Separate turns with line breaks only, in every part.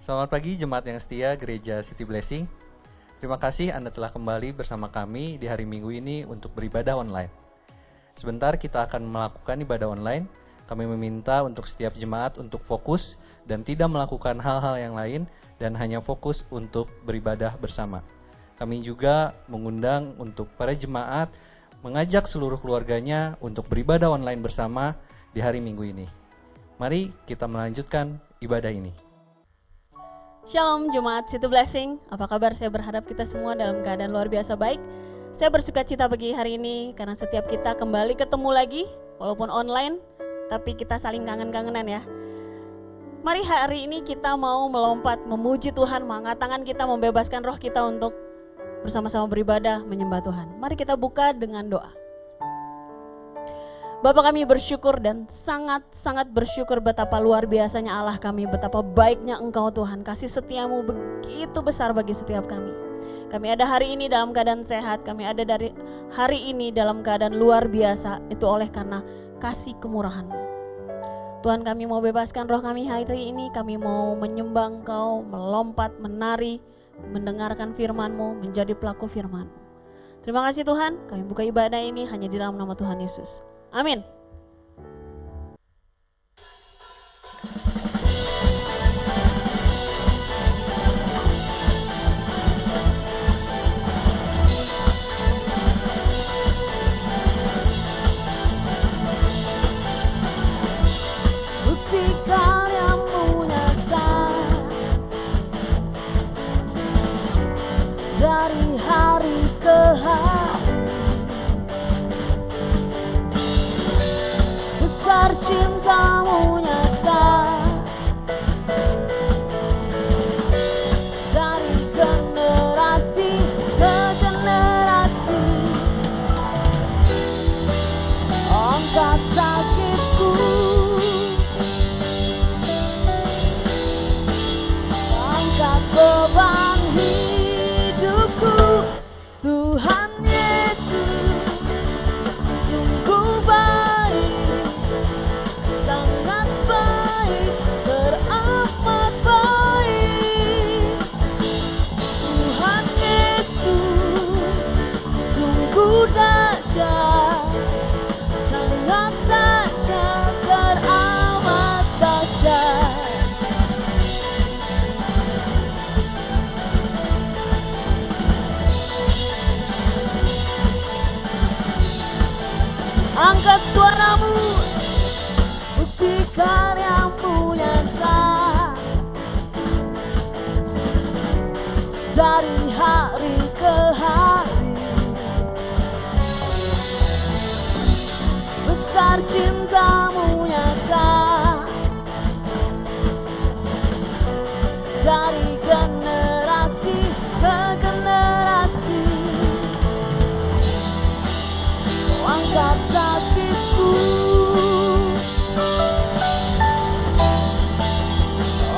Selamat pagi jemaat yang setia Gereja City Blessing. Terima kasih Anda telah kembali bersama kami di hari Minggu ini untuk beribadah online. Sebentar kita akan melakukan ibadah online. Kami meminta untuk setiap jemaat untuk fokus dan tidak melakukan hal-hal yang lain dan hanya fokus untuk beribadah bersama. Kami juga mengundang untuk para jemaat mengajak seluruh keluarganya untuk beribadah online bersama di hari Minggu ini. Mari kita melanjutkan ibadah ini.
Shalom Jemaat City Blessing, apa kabar? Saya berharap kita semua dalam keadaan luar biasa baik. Saya bersuka cita pagi hari ini karena setiap kita kembali ketemu lagi, walaupun online, tapi kita saling kangen-kangenan ya. Mari hari ini kita mau melompat, memuji Tuhan, mengangkat tangan kita, membebaskan roh kita untuk bersama-sama beribadah, menyembah Tuhan. Mari kita buka dengan doa. Bapa, kami bersyukur dan sangat-sangat bersyukur betapa luar biasanya Allah kami, betapa baiknya Engkau Tuhan, kasih setiamu begitu besar bagi setiap kami. Kami ada hari ini dalam keadaan sehat, kami ada dari hari ini dalam keadaan luar biasa, itu oleh karena kasih kemurahan-Mu. Tuhan, kami mau bebaskan roh kami hari ini, kami mau menyembah Engkau, melompat, menari, mendengarkan firman-Mu, menjadi pelaku firman-Mu. Terima kasih Tuhan, kami buka ibadah ini hanya di dalam nama Tuhan Yesus. Amin.
Bukti karya-Mu nyata dari hari ke hari. Besar cinta-Mu nyata dari generasi ke generasi. Angkat sakitku, angkat beban hidupku. Tuhan Yesus sungguh baik, sangat baik, teramat baik. Tuhan Yesus sungguh dahsyat, sangat dahsyat, teramat dahsyat. Angkat suaramu, bukti karya-Mu nyata dari hari ke hari. Besar cinta-Mu nyata dari generasi ke generasi. Angkat sakitku,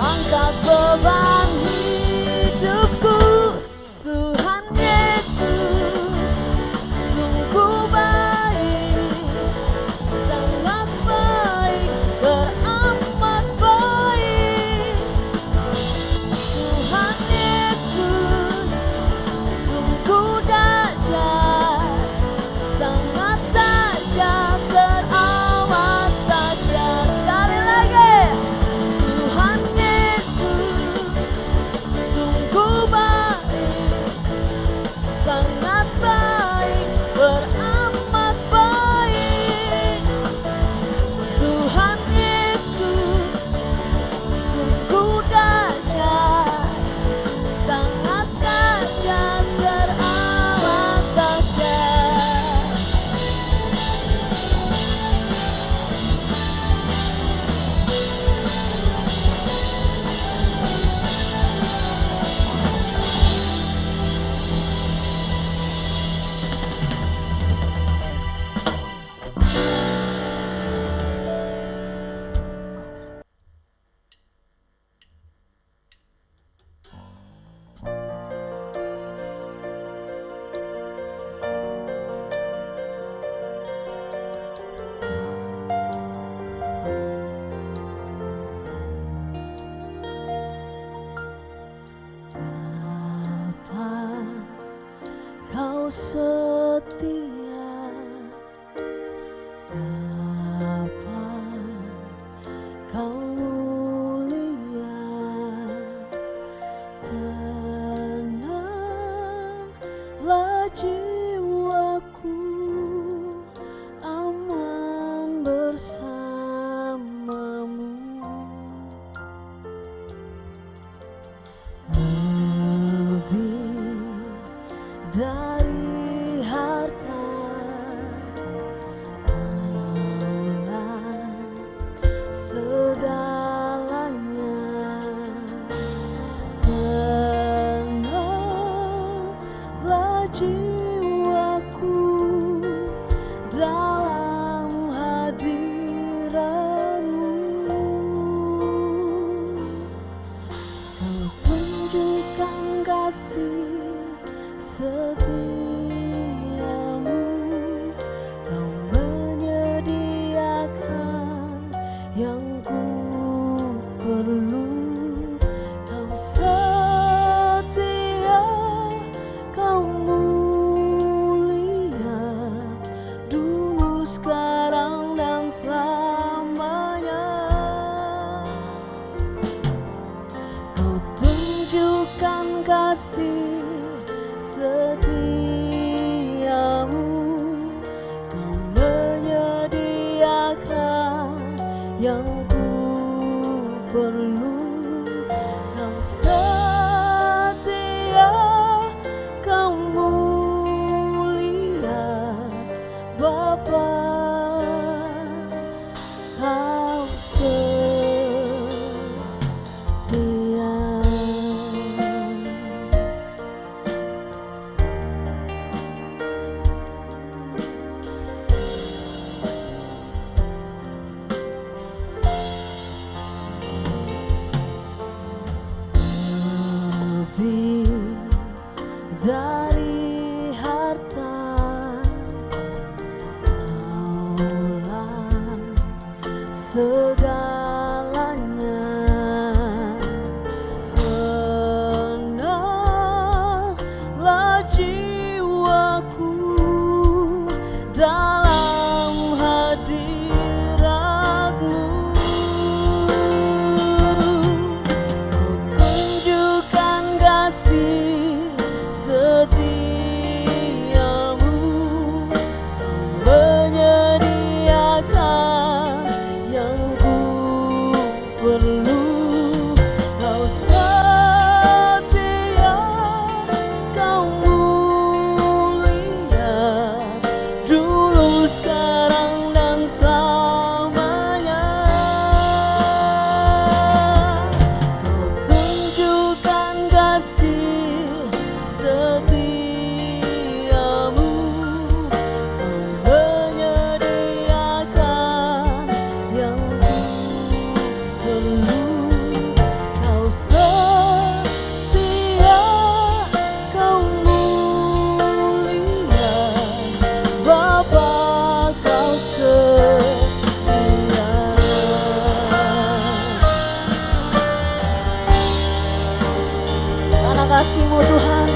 angkat beban hidupku. Tuhan Yesus sungguh baik, sangat setia. Bapa, kau mulia, tenanglah jiwaku, aman bersamamu. Lebih dari harta, Kaulah segalanya. Tenanglah jiwaku dalam hadirat-Mu. Kau tunjukkan kasih setiamu, Kau menyediakan yang ku perlu. Kau setia, Kau mulia, dulu, sekarang, dan selamanya. Kau tunjukkan kasih setiamu, Kau menyediakan yang ku perlu. Kau setia, Kau mulia, Bapa, Kau setia. Lebih dari harta, Kaulah segalanya. Tenanglah jiwaku dalam hadirat-Mu. Kau tunjukkan kasih setiamu, Kau menyediakan yang ku perlu. Kau setia, Kau mulia, dulu, sekarang, dan selamanya. Kau tunjukkan kasih setiamu, Kau menyediakan yang ku perlu. Kau setia, Kau mulia, Bapa, Kau setia. Karena kasih-Mu Tuhan,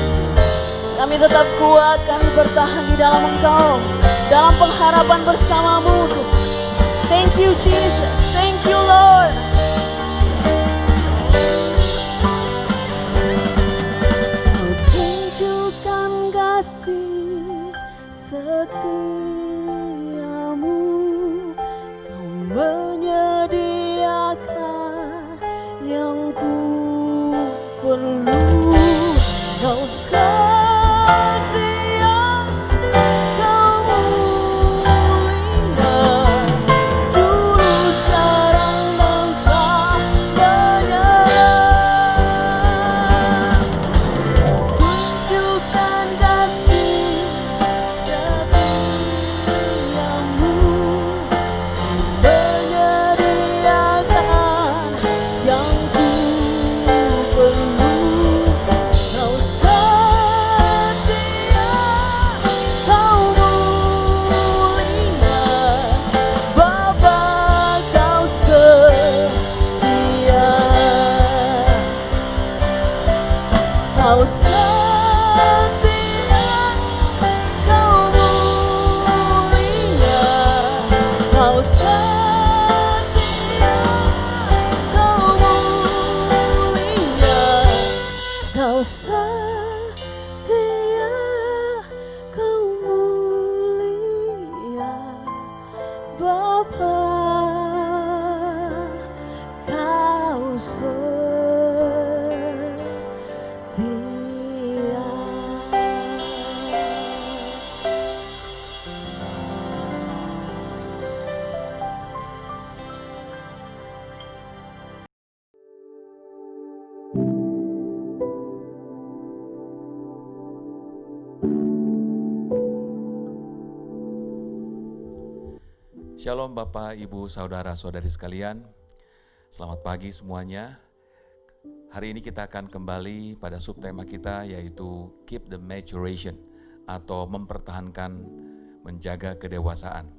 kami tetap kuat, kami bertahan di dalam Engkau, dalam pengharapan bersama-Mu Tuhan. Thank you Jesus, thank you Lord. Kau tunjukkan kasih setiamu, Kau menyediakan yang ku perlu. Kau setia, Kau mulia, dulu, sekarang, dan selamanya. Tunjukkan kasih setiamu,
Shalom Bapak, Ibu, Saudara-saudari sekalian. Selamat pagi semuanya. Hari ini kita akan kembali pada subtema kita yaitu Keep the Maturation atau mempertahankan menjaga kedewasaan.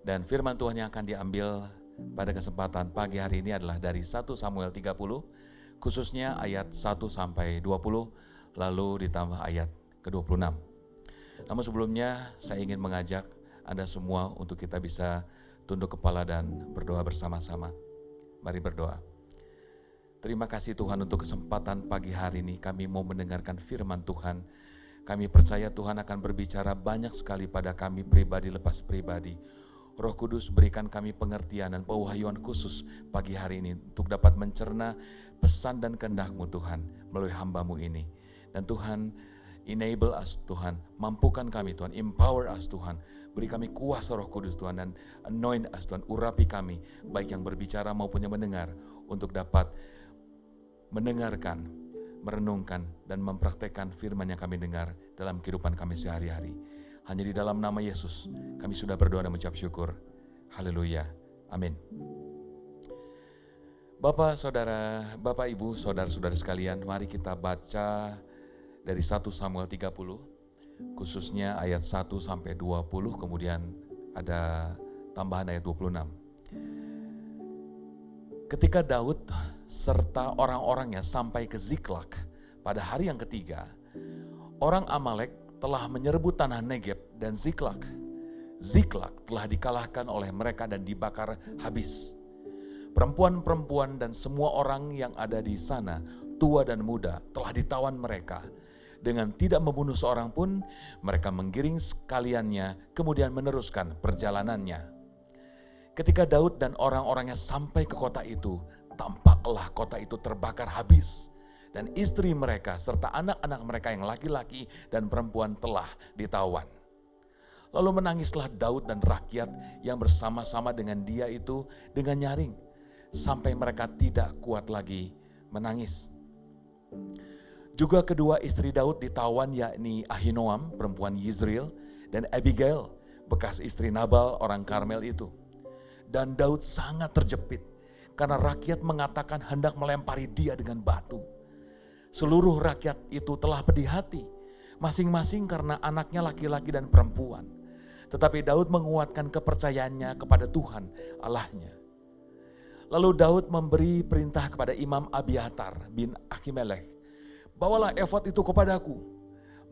Dan firman Tuhan yang akan diambil pada kesempatan pagi hari ini adalah dari 1 Samuel 30, khususnya ayat 1 sampai 20, lalu ditambah ayat ke-26. Namun sebelumnya saya ingin mengajak Anda semua untuk kita bisa tunduk kepala dan berdoa bersama-sama. Mari berdoa. Terima kasih Tuhan untuk kesempatan pagi hari ini kami mau mendengarkan firman Tuhan. Kami percaya Tuhan akan berbicara banyak sekali pada kami pribadi lepas pribadi. Roh Kudus berikan kami pengertian dan pewahyuan khusus pagi hari ini untuk dapat mencerna pesan dan kehendak-Mu Tuhan melalui hamba-Mu ini. Dan Tuhan, enable us Tuhan, mampukan kami Tuhan, empower us Tuhan. Beri kami kuasa Roh Kudus Tuhan dan anoint us Tuhan, urapi kami baik yang berbicara maupun yang mendengar untuk dapat mendengarkan, merenungkan, dan mempraktekkan firman yang kami dengar dalam kehidupan kami sehari-hari. Hanya di dalam nama Yesus kami sudah berdoa dan mengucap syukur. Haleluya. Amin. Bapak, Ibu, saudara-saudara sekalian, mari kita baca dari 1 Samuel 30, khususnya ayat 1 sampai 20, kemudian ada tambahan ayat 26. Ketika Daud serta orang-orangnya sampai ke Ziklag pada hari yang ketiga, orang Amalek telah menyerbu tanah Negeb dan Ziklag. Ziklag telah dikalahkan oleh mereka dan dibakar habis. Perempuan-perempuan dan semua orang yang ada di sana, tua dan muda, telah ditawan mereka. Dengan tidak membunuh seorang pun, mereka menggiring sekaliannya, kemudian meneruskan perjalanannya. Ketika Daud dan orang-orangnya sampai ke kota itu, tampaklah kota itu terbakar habis. Dan istri mereka serta anak-anak mereka yang laki-laki dan perempuan telah ditawan. Lalu menangislah Daud dan rakyat yang bersama-sama dengan dia itu dengan nyaring, sampai mereka tidak kuat lagi menangis. Juga kedua istri Daud ditawan, yakni Ahinoam, perempuan Yizreel, dan Abigail, bekas istri Nabal, orang Karmel itu. Dan Daud sangat terjepit, karena rakyat mengatakan hendak melempari dia dengan batu. Seluruh rakyat itu telah pedih hati, masing-masing karena anaknya laki-laki dan perempuan. Tetapi Daud menguatkan kepercayaannya kepada Tuhan Allahnya. Lalu Daud memberi perintah kepada Imam Abiatar bin Ahimelech, bawalah efod itu kepadaku.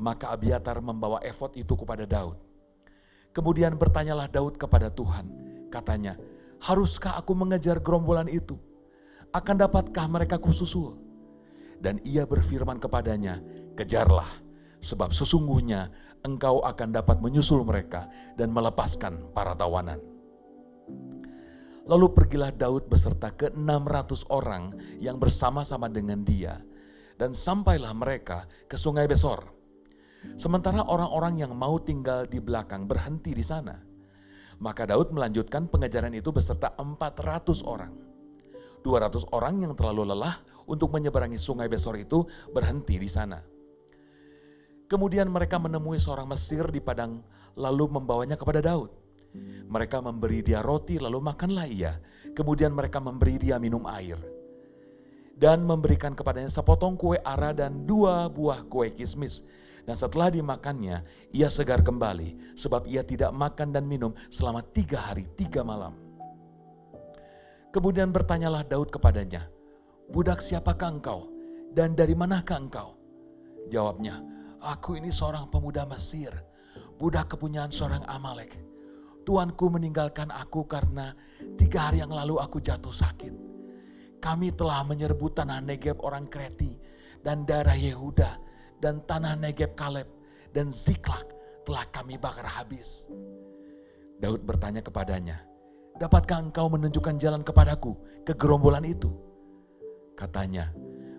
Maka Abiatar membawa efod itu kepada Daud. Kemudian bertanyalah Daud kepada Tuhan, katanya, haruskah aku mengejar gerombolan itu? Akan dapatkah mereka kususul? Dan ia berfirman kepadanya, kejarlah, sebab sesungguhnya engkau akan dapat menyusul mereka dan melepaskan para tawanan. Lalu pergilah Daud beserta ke-600 orang yang bersama-sama dengan dia, dan sampailah mereka ke Sungai Besor. Sementara orang-orang yang mau tinggal di belakang berhenti di sana. Maka Daud melanjutkan pengejaran itu beserta 400 orang. 200 orang yang terlalu lelah untuk menyeberangi Sungai Besor itu berhenti di sana. Kemudian mereka menemui seorang Mesir di padang, lalu membawanya kepada Daud. Mereka memberi dia roti, lalu makanlah ia. Kemudian mereka memberi dia minum air. Dan memberikan kepadanya sepotong kue ara dan 2 buah kue kismis. Dan setelah dimakannya, ia segar kembali, sebab ia tidak makan dan minum selama 3 hari 3 malam. Kemudian bertanyalah Daud kepadanya, budak siapakah engkau, dan dari manakah engkau? Jawabnya, aku ini seorang pemuda Mesir, budak kepunyaan seorang Amalek. Tuanku meninggalkan aku karena 3 hari yang lalu aku jatuh sakit. Kami telah menyerbu tanah Negeb orang Kreti dan daerah Yehuda dan tanah Negeb Kaleb dan Ziklag telah kami bakar habis. Daud bertanya kepadanya, dapatkah engkau menunjukkan jalan kepadaku ke gerombolan itu? Katanya,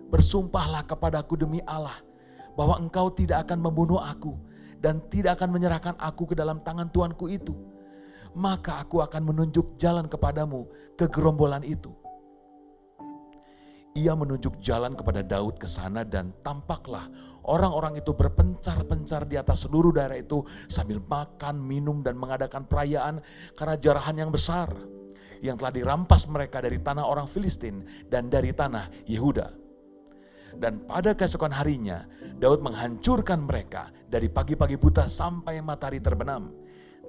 bersumpahlah kepadaku demi Allah bahwa engkau tidak akan membunuh aku dan tidak akan menyerahkan aku ke dalam tangan tuanku itu. Maka aku akan menunjuk jalan kepadamu ke gerombolan itu. ia menunjuk jalan kepada Daud ke sana dan tampaklah orang-orang itu berpencar-pencar di atas seluruh daerah itu sambil makan, minum dan mengadakan perayaan karena jarahan yang besar yang telah dirampas mereka dari tanah orang Filistin dan dari tanah Yehuda. Dan pada keesokan harinya Daud menghancurkan mereka dari pagi-pagi buta sampai matahari terbenam.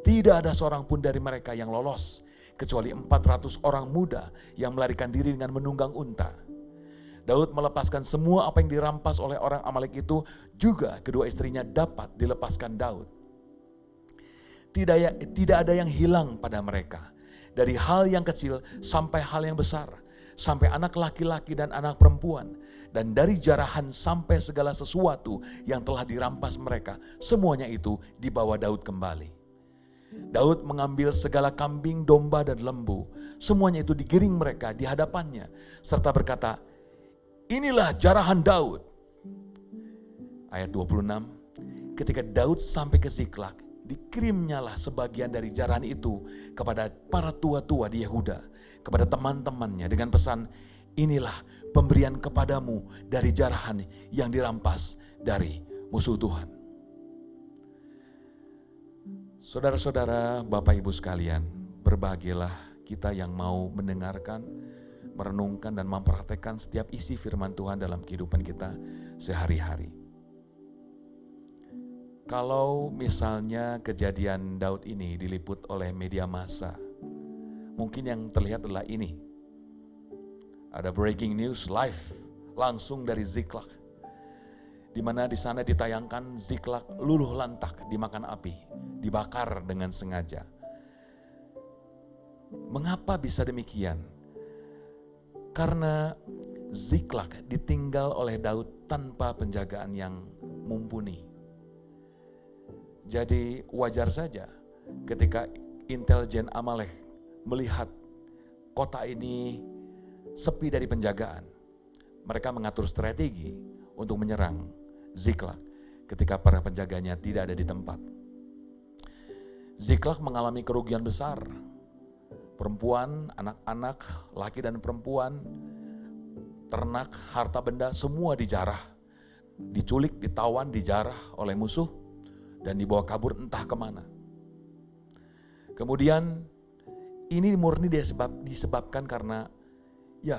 Tidak ada seorang pun dari mereka yang lolos kecuali 400 orang muda yang melarikan diri dengan menunggang unta. Daud melepaskan semua apa yang dirampas oleh orang Amalek itu, juga kedua istrinya dapat dilepaskan Daud. Tidak ada yang hilang pada mereka, dari hal yang kecil sampai hal yang besar, sampai anak laki-laki dan anak perempuan, dan dari jarahan sampai segala sesuatu yang telah dirampas mereka, semuanya itu dibawa Daud kembali. Daud mengambil segala kambing, domba dan lembu, semuanya itu digiring mereka di hadapannya, serta berkata, "Inilah jarahan Daud." Ayat 26, ketika Daud sampai ke Ziklag, dikirimnyalah sebagian dari jarahan itu kepada para tua-tua di Yehuda, kepada teman-temannya dengan pesan, "Inilah pemberian kepadamu dari jarahan yang dirampas dari musuh Tuhan." Saudara-saudara, Bapak Ibu sekalian, berbahagialah kita yang mau mendengarkan, merenungkan dan mempraktekkan setiap isi firman Tuhan dalam kehidupan kita sehari-hari. Kalau misalnya kejadian Daud ini diliput oleh media massa, mungkin yang terlihat adalah ini. Ada breaking news live langsung dari Ziklag, di mana di sana ditayangkan Ziklag luluh lantak dimakan api, dibakar dengan sengaja. Mengapa bisa demikian? Karena Ziklag ditinggal oleh Daud tanpa penjagaan yang mumpuni. Jadi wajar saja ketika intelijen Amalek melihat kota ini sepi dari penjagaan, mereka mengatur strategi untuk menyerang Ziklag ketika para penjaganya tidak ada di tempat. Ziklag mengalami kerugian besar. Perempuan, anak-anak, laki dan perempuan, ternak, harta benda semua dijarah. Diculik, ditawan, dijarah oleh musuh dan dibawa kabur entah kemana. Kemudian ini murni disebabkan karena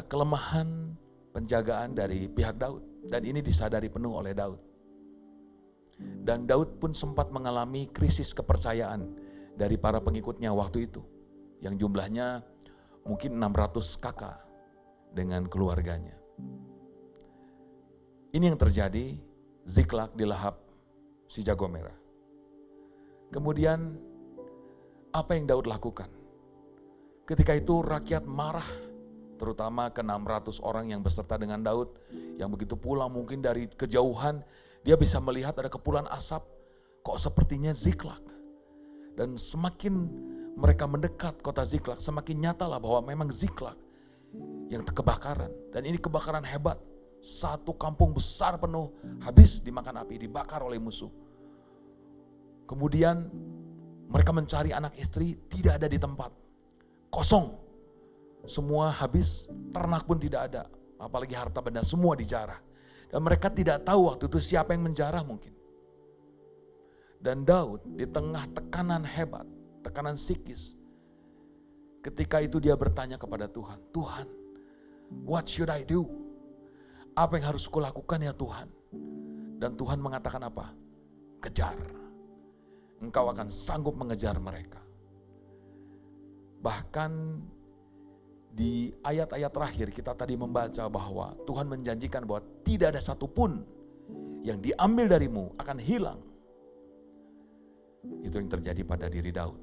kelemahan penjagaan dari pihak Daud, dan ini disadari penuh oleh Daud. Dan Daud pun sempat mengalami krisis kepercayaan dari para pengikutnya waktu itu, yang jumlahnya mungkin 600 kakak dengan keluarganya. Ini yang terjadi, Ziklag dilahap si jago merah. Kemudian apa yang Daud lakukan? Ketika itu rakyat marah, terutama ke 600 orang yang beserta dengan Daud, yang begitu pulang mungkin dari kejauhan, dia bisa melihat ada kepulan asap, kok sepertinya Ziklag. Dan semakin mereka mendekat kota Ziklag, semakin nyatalah bahwa memang Ziklag yang kebakaran. Dan ini kebakaran hebat. Satu kampung besar penuh habis dimakan api, dibakar oleh musuh. Kemudian mereka mencari anak istri, tidak ada di tempat. Kosong. Semua habis, ternak pun tidak ada. Apalagi harta benda semua dijarah. Dan mereka tidak tahu waktu itu siapa yang menjarah mungkin. Dan Daud di tengah tekanan hebat, tekanan psikis, ketika itu dia bertanya kepada Tuhan, "Tuhan, what should I do? Apa yang harus kulakukan ya Tuhan?" Dan Tuhan mengatakan apa? Kejar. Engkau akan sanggup mengejar mereka. Bahkan di ayat-ayat terakhir kita tadi membaca bahwa Tuhan menjanjikan bahwa tidak ada satupun yang diambil darimu akan hilang. Itu yang terjadi pada diri Daud.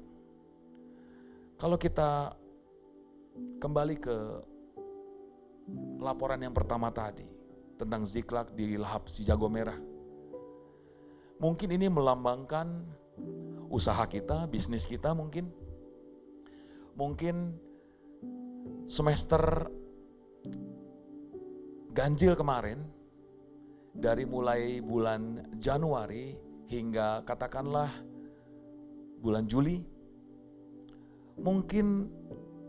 Kalau kita kembali ke laporan yang pertama tadi tentang Ziklag dilahap si jago merah. Mungkin ini melambangkan usaha kita, bisnis kita mungkin. Mungkin semester ganjil kemarin, dari mulai bulan Januari hingga katakanlah bulan Juli, mungkin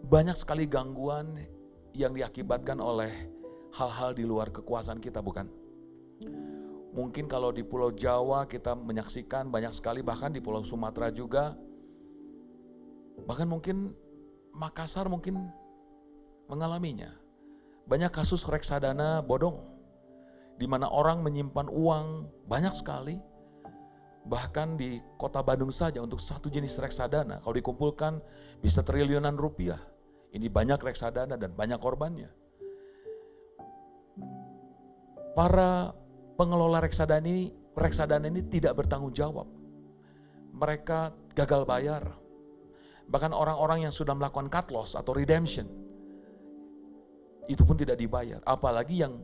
banyak sekali gangguan yang diakibatkan oleh hal-hal di luar kekuasaan kita, bukan? Mungkin kalau di Pulau Jawa kita menyaksikan banyak sekali, bahkan di Pulau Sumatera juga, bahkan mungkin Makassar mungkin mengalaminya. Banyak kasus reksadana bodong, di mana orang menyimpan uang banyak sekali. Bahkan di kota Bandung saja untuk satu jenis reksadana, kalau dikumpulkan bisa triliunan rupiah. Ini banyak reksadana dan banyak korbannya. Para pengelola reksadana ini tidak bertanggung jawab. Mereka gagal bayar. Bahkan orang-orang yang sudah melakukan cut loss atau redemption, itu pun tidak dibayar. Apalagi yang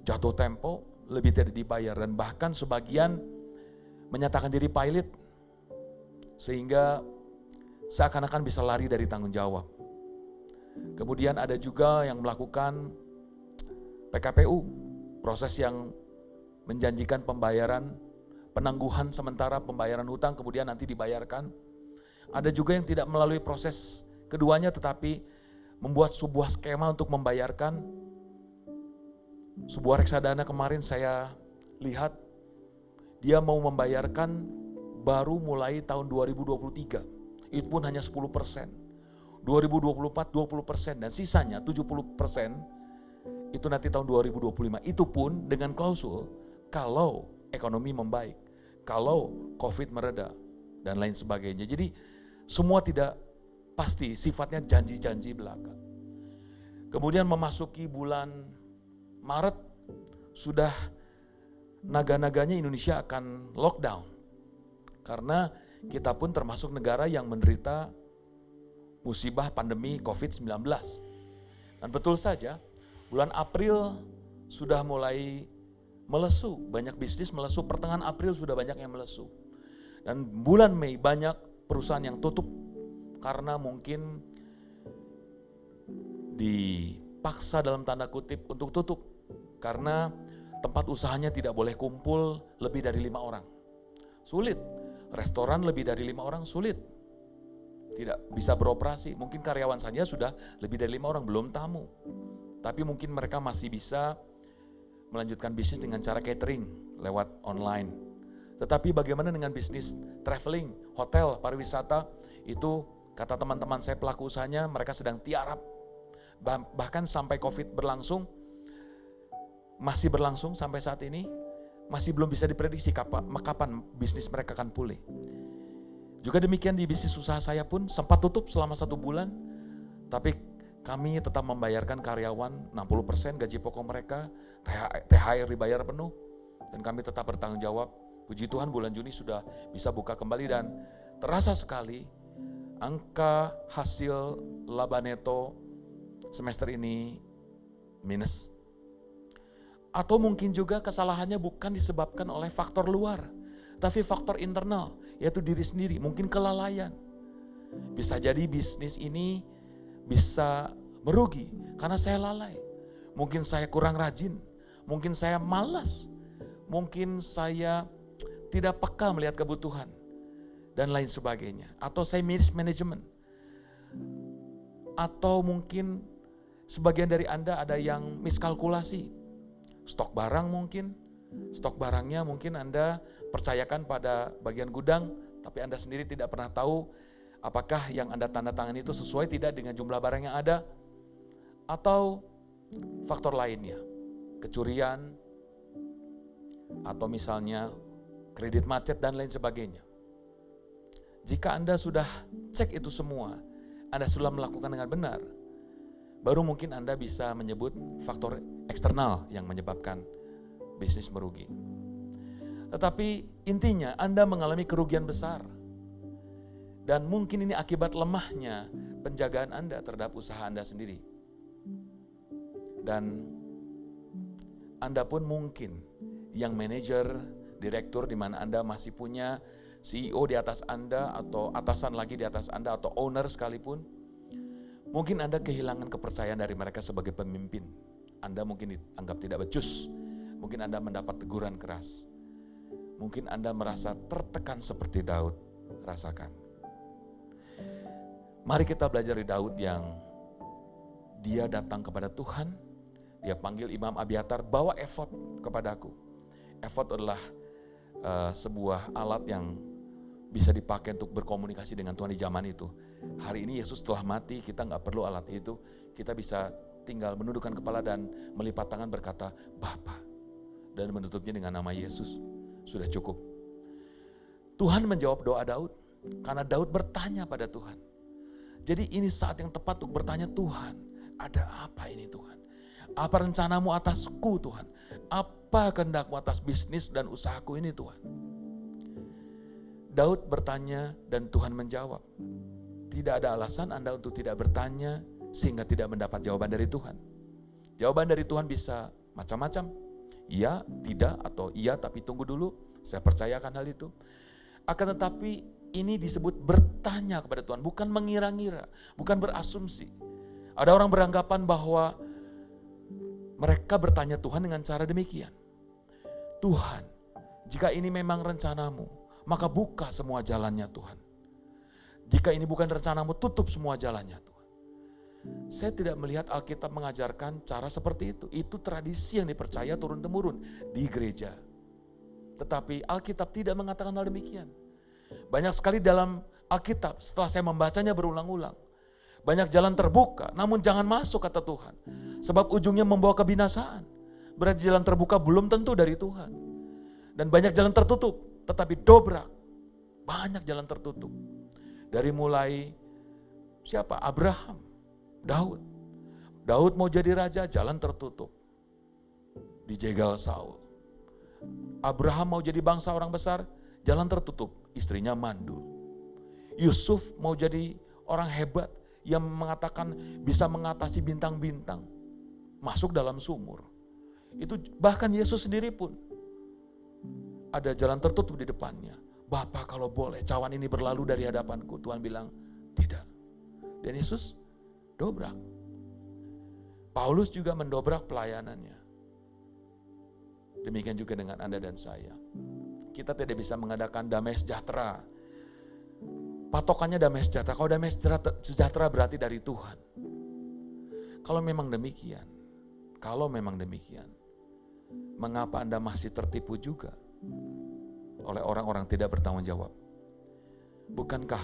jatuh tempo lebih tidak dibayar. Dan bahkan sebagian menyatakan diri pilot, sehingga seakan-akan bisa lari dari tanggung jawab. Kemudian ada juga yang melakukan PKPU, proses yang menjanjikan pembayaran, penangguhan sementara pembayaran hutang kemudian nanti dibayarkan. Ada juga yang tidak melalui proses keduanya tetapi membuat sebuah skema untuk membayarkan. Sebuah reksadana kemarin saya lihat, dia mau membayarkan baru mulai tahun 2023, itu pun hanya 10%. 2024 20% dan sisanya 70% itu nanti tahun 2025. Itu pun dengan klausul kalau ekonomi membaik, kalau COVID mereda dan lain sebagainya. Jadi semua tidak pasti, sifatnya janji-janji belaka. Kemudian memasuki bulan Maret sudah naga-naganya Indonesia akan lockdown. Karena kita pun termasuk negara yang menderita musibah pandemi COVID-19. Dan betul saja, bulan April sudah mulai melesu, banyak bisnis melesu, pertengahan April sudah banyak yang melesu. Dan bulan Mei banyak perusahaan yang tutup karena mungkin dipaksa dalam tanda kutip untuk tutup. Karena tempat usahanya tidak boleh kumpul lebih dari 5 orang. Sulit. Restoran lebih dari 5 orang sulit. Tidak bisa beroperasi. Mungkin karyawan saja sudah lebih dari 5 orang, belum tamu. Tapi mungkin mereka masih bisa melanjutkan bisnis dengan cara catering lewat online. Tetapi bagaimana dengan bisnis traveling, hotel, pariwisata, itu kata teman-teman saya pelaku usahanya, mereka sedang tiarap. Bahkan sampai COVID masih berlangsung sampai saat ini, masih belum bisa diprediksi kapan bisnis mereka akan pulih. Juga demikian di bisnis usaha saya pun sempat tutup selama 1 bulan, tapi kami tetap membayarkan karyawan 60% gaji pokok mereka, THR dibayar penuh, dan kami tetap bertanggung jawab. Puji Tuhan bulan Juni sudah bisa buka kembali dan terasa sekali angka hasil laba neto semester ini minus. Atau mungkin juga kesalahannya bukan disebabkan oleh faktor luar, tapi faktor internal, yaitu diri sendiri, mungkin kelalaian. Bisa jadi bisnis ini bisa merugi karena saya lalai. Mungkin saya kurang rajin, mungkin saya malas, mungkin saya tidak peka melihat kebutuhan, dan lain sebagainya. Atau saya mismanagement. Atau mungkin sebagian dari Anda ada yang miskalkulasi. Stok barang mungkin, stok barangnya mungkin Anda percayakan pada bagian gudang, tapi Anda sendiri tidak pernah tahu apakah yang Anda tanda tangan itu sesuai tidak dengan jumlah barang yang ada. Atau faktor lainnya, kecurian, atau misalnya kredit macet dan lain sebagainya. Jika Anda sudah cek itu semua, Anda sudah melakukan dengan benar, baru mungkin Anda bisa menyebut faktor eksternal yang menyebabkan bisnis merugi. Tetapi intinya Anda mengalami kerugian besar. Dan mungkin ini akibat lemahnya penjagaan Anda terhadap usaha Anda sendiri. Dan Anda pun mungkin yang manajer, direktur di mana Anda masih punya CEO di atas Anda atau atasan lagi di atas Anda atau owner sekalipun, mungkin Anda kehilangan kepercayaan dari mereka sebagai pemimpin. Anda mungkin dianggap tidak becus, mungkin Anda mendapat teguran keras. Mungkin Anda merasa tertekan seperti Daud rasakan. Mari kita belajar dari Daud yang dia datang kepada Tuhan Dia panggil Imam Abiatar, bawa efod kepadaku. Efod adalah sebuah alat yang bisa dipakai untuk berkomunikasi dengan Tuhan di zaman itu. Hari ini Yesus telah mati, kita gak perlu alat itu. Kita bisa tinggal menundukkan kepala dan melipat tangan berkata, Bapa. Dan menutupnya dengan nama Yesus. Sudah cukup. Tuhan menjawab doa Daud. Karena Daud bertanya pada Tuhan. Jadi ini saat yang tepat untuk bertanya, Tuhan, ada apa ini Tuhan? Apa rencanamu atasku Tuhan? Apa kehendakmu atas bisnis dan usahaku ini Tuhan? Daud bertanya dan Tuhan menjawab. Tidak ada alasan Anda untuk tidak bertanya sehingga tidak mendapat jawaban dari Tuhan. Jawaban dari Tuhan bisa macam-macam. Iya, tidak, atau iya tapi tunggu dulu. Saya percayakan hal itu. Akan tetapi ini disebut bertanya kepada Tuhan. Bukan mengira-ngira, bukan berasumsi. Ada orang beranggapan bahwa mereka bertanya Tuhan dengan cara demikian. Tuhan, jika ini memang rencanamu, maka buka semua jalannya Tuhan. Jika ini bukan rencanamu, tutup semua jalannya Tuhan. Saya tidak melihat Alkitab mengajarkan cara seperti itu. Itu tradisi yang dipercaya turun-temurun di gereja. Tetapi Alkitab tidak mengatakan hal demikian. Banyak sekali dalam Alkitab setelah saya membacanya berulang-ulang. Banyak jalan terbuka, namun jangan masuk kata Tuhan. Sebab ujungnya membawa kebinasaan. Berarti jalan terbuka belum tentu dari Tuhan. Dan banyak jalan tertutup, tetapi dobrak. Banyak jalan tertutup. Dari mulai siapa? Abraham, Daud. Daud mau jadi raja, jalan tertutup. Dijegal Saul. Abraham mau jadi bangsa orang besar, jalan tertutup. Istrinya mandul. Yusuf mau jadi orang hebat, yang mengatakan bisa mengatasi bintang-bintang, masuk dalam sumur. Itu bahkan Yesus sendiri pun ada jalan tertutup di depannya. Bapa kalau boleh cawan ini berlalu dari hadapanku. Tuhan bilang tidak. Dan Yesus dobrak. Paulus juga mendobrak pelayanannya. Demikian juga dengan Anda dan saya. Kita tidak bisa mengadakan damai sejahtera. Patokannya damai sejahtera. Kalau damai sejahtera berarti dari Tuhan. Kalau memang demikian, mengapa Anda masih tertipu juga oleh orang-orang tidak bertanggung jawab? Bukankah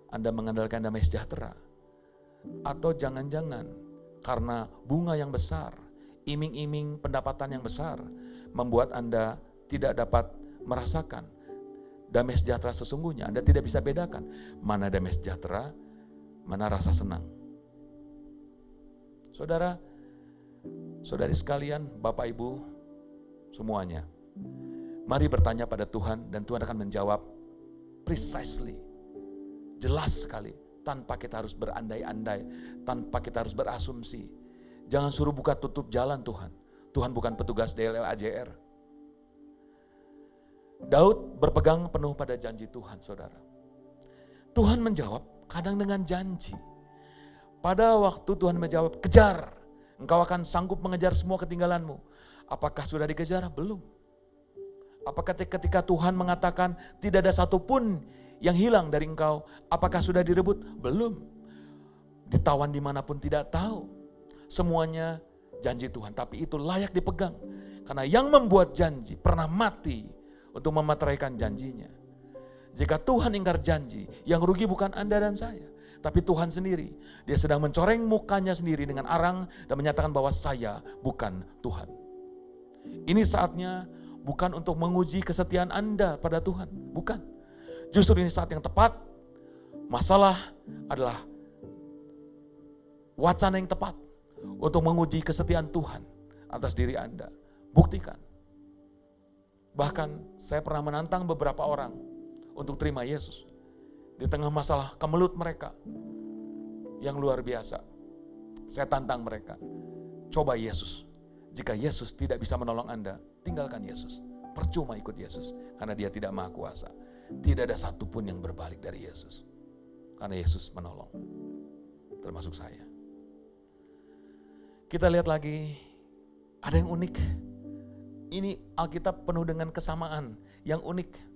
Anda mengandalkan damai sejahtera? Atau jangan-jangan karena bunga yang besar, iming-iming pendapatan yang besar, membuat Anda tidak dapat merasakan damai sejahtera sesungguhnya. Anda tidak bisa bedakan mana damai sejahtera, mana rasa senang. Saudara, saudari sekalian, Bapak Ibu, semuanya. Mari bertanya pada Tuhan dan Tuhan akan menjawab precisely, jelas sekali, tanpa kita harus berandai-andai, tanpa kita harus berasumsi. Jangan suruh buka tutup jalan Tuhan. Tuhan bukan petugas DLL AJR. Daud berpegang penuh pada janji Tuhan, saudara. Tuhan menjawab kadang dengan janji. Pada waktu Tuhan menjawab, kejar, engkau akan sanggup mengejar semua ketinggalanmu. Apakah sudah dikejar? Belum. Apakah ketika Tuhan mengatakan tidak ada satupun yang hilang dari engkau, apakah sudah direbut? Belum. Ditawan dimanapun tidak tahu. Semuanya janji Tuhan, tapi itu layak dipegang. Karena yang membuat janji pernah mati untuk memateraikan janjinya. Jika Tuhan ingkar janji, yang rugi bukan Anda dan saya, tapi Tuhan sendiri. Dia sedang mencoreng mukanya sendiri dengan arang dan menyatakan bahwa saya bukan Tuhan. Ini saatnya bukan untuk menguji kesetiaan Anda pada Tuhan, bukan. Justru ini saat yang tepat. Masalah adalah wacana yang tepat untuk menguji kesetiaan Tuhan atas diri Anda. Buktikan. Bahkan saya pernah menantang beberapa orang untuk terima Yesus. Di tengah masalah kemelut mereka yang luar biasa. Saya tantang mereka. Coba Yesus. Jika Yesus tidak bisa menolong Anda, tinggalkan Yesus. Percuma ikut Yesus. Karena dia tidak maha kuasa. Tidak ada satupun yang berbalik dari Yesus. Karena Yesus menolong. Termasuk saya. Kita lihat lagi. Ada yang unik. Ini Alkitab penuh dengan kesamaan yang unik.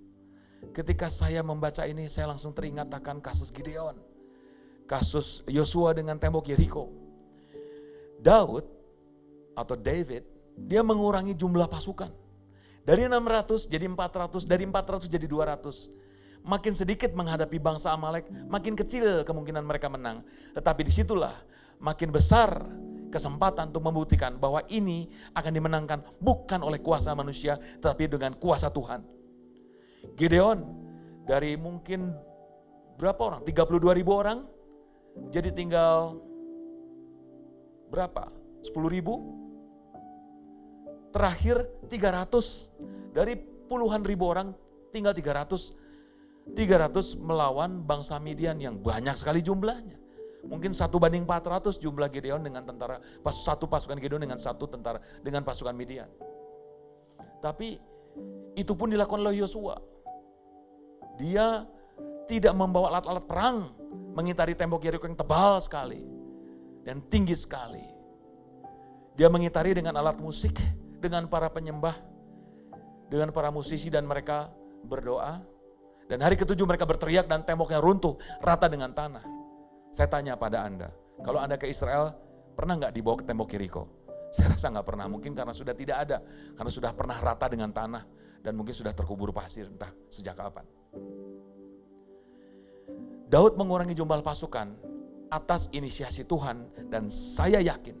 Ketika saya membaca ini, saya langsung teringat akan kasus Gideon. Kasus Yosua dengan tembok Yeriko. Daud atau David, dia mengurangi jumlah pasukan. Dari 600 jadi 400, dari 400 jadi 200. Makin sedikit menghadapi bangsa Amalek, makin kecil kemungkinan mereka menang. Tetapi disitulah makin besar kesempatan untuk membuktikan bahwa ini akan dimenangkan bukan oleh kuasa manusia, tetapi dengan kuasa Tuhan. Gideon dari mungkin berapa orang? 32.000 orang, jadi tinggal berapa? 10.000? Terakhir 300, dari puluhan ribu orang tinggal 300 melawan bangsa Midian yang banyak sekali jumlahnya. Mungkin 1:400 jumlah Gideon dengan tentara, satu pasukan Gideon dengan satu tentara dengan pasukan Midian. Tapi itu pun dilakukan oleh Yosua. Dia tidak membawa alat-alat perang mengitari tembok Yeriko yang tebal sekali dan tinggi sekali. Dia mengitari dengan alat musik, dengan para penyembah, dengan para musisi, dan mereka berdoa. Dan hari ke-7 mereka berteriak dan temboknya runtuh rata dengan tanah. Saya tanya pada Anda, kalau Anda ke Israel, pernah nggak dibawa ke tembok Yeriko? Saya rasa nggak pernah, mungkin karena sudah tidak ada, karena sudah pernah rata dengan tanah, dan mungkin sudah terkubur pasir, entah sejak kapan. Daud mengurangi jumlah pasukan atas inisiasi Tuhan, dan saya yakin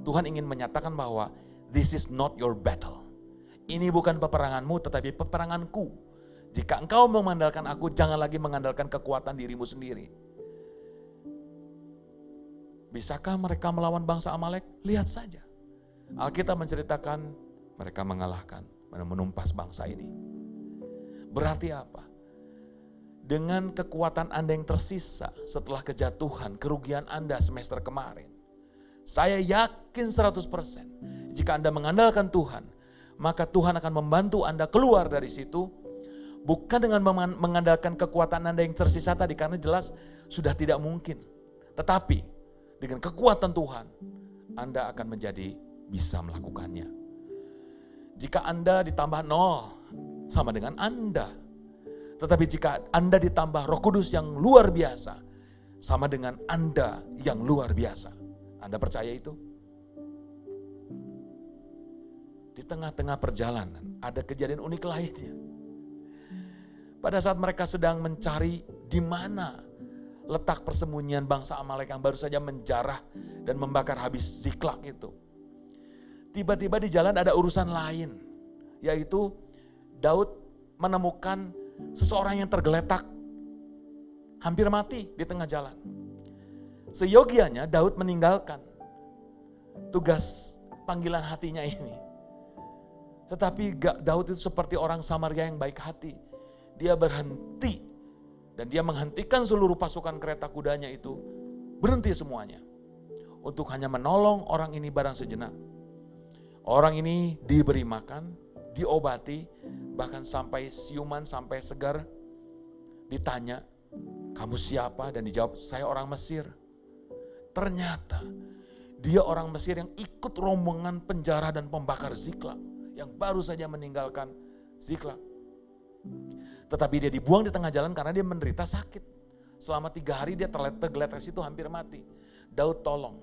Tuhan ingin menyatakan bahwa this is not your battle. Ini bukan peperanganmu, tetapi peperanganku. Jika engkau mengandalkan aku, jangan lagi mengandalkan kekuatan dirimu sendiri. Bisakah mereka melawan bangsa Amalek? Lihat saja. Alkitab menceritakan mereka mengalahkan, menumpas bangsa ini. Berarti apa? Dengan kekuatan Anda yang tersisa setelah kejatuhan, kerugian Anda semester kemarin, saya yakin 100% jika Anda mengandalkan Tuhan, maka Tuhan akan membantu Anda keluar dari situ. Bukan dengan mengandalkan kekuatan Anda yang tersisa tadi, karena jelas sudah tidak mungkin. Tetapi dengan kekuatan Tuhan, Anda akan menjadi bisa melakukannya. Jika Anda ditambah 0, sama dengan Anda. Tetapi jika Anda ditambah Roh Kudus yang luar biasa, sama dengan Anda yang luar biasa. Anda percaya itu? Di tengah-tengah perjalanan ada kejadian unik lainnya. Pada saat mereka sedang mencari di mana letak persembunyian bangsa Amalek yang baru saja menjarah dan membakar habis Ziklag itu. Tiba-tiba di jalan ada urusan lain, yaitu Daud menemukan seseorang yang tergeletak, hampir mati di tengah jalan. Seyogianya Daud meninggalkan tugas panggilan hatinya ini. Tetapi Daud itu seperti orang Samaria yang baik hati. Dia berhenti dan dia menghentikan seluruh pasukan kereta kudanya itu, berhenti semuanya untuk hanya menolong orang ini barang sejenak. Orang ini diberi makan, diobati, bahkan sampai siuman, sampai segar. Ditanya, kamu siapa? Dan dijawab, saya orang Mesir. Ternyata dia orang Mesir yang ikut rombongan penjara dan pembakar Ziklag, yang baru saja meninggalkan Ziklag. Tetapi dia dibuang di tengah jalan karena dia menderita sakit. Selama 3 hari dia tergeletak situ, hampir mati. Daud tolong.